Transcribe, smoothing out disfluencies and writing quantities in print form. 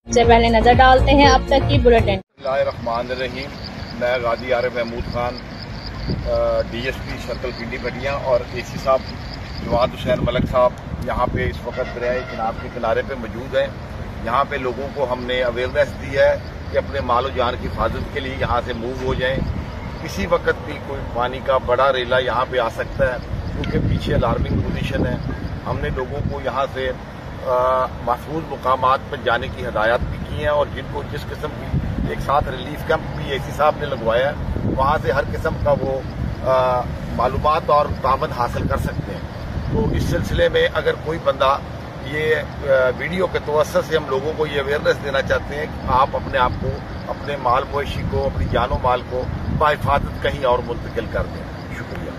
सबसे पहले नजर डालते हैं अब तक की बुलेटिन। बिस्मिल्लाहिर्रहमानिर्रहीम। मैं गाजी आरिफ महमूद खान, DSP सर्कल पिंडी भटिया और AC साहब जवाद हुसैन मलिक साहब यहाँ पे इस वक्त दरियाए चिनाब के किनारे पे मौजूद हैं। यहाँ पे लोगों को हमने अवेयरनेस दी है कि अपने मालो जान की हिफाजत के लिए यहाँ से मूव हो जाएं। किसी वक्त भी कोई पानी का बड़ा रेला यहाँ पे आ सकता है क्योंकि पीछे अलार्मिंग पोजीशन है। हमने लोगों को यहाँ से महफूज मुकामात पर जाने की हदायत भी की है और जिनको जिस किस्म की एक साथ रिलीफ कैंप भी AC साहब ने लगवाया है वहाँ से हर किस्म का वो मालूमात और तावन हासिल कर सकते हैं। तो इस सिलसिले में अगर कोई बंदा ये वीडियो के तवज्जुह से हम लोगों को ये अवेयरनेस देना चाहते हैं कि आप अपने आप को, अपने माल मवेशी को, अपनी जानो माल को बाहिफाजत कहीं और मुंतकिल कर दें। शुक्रिया।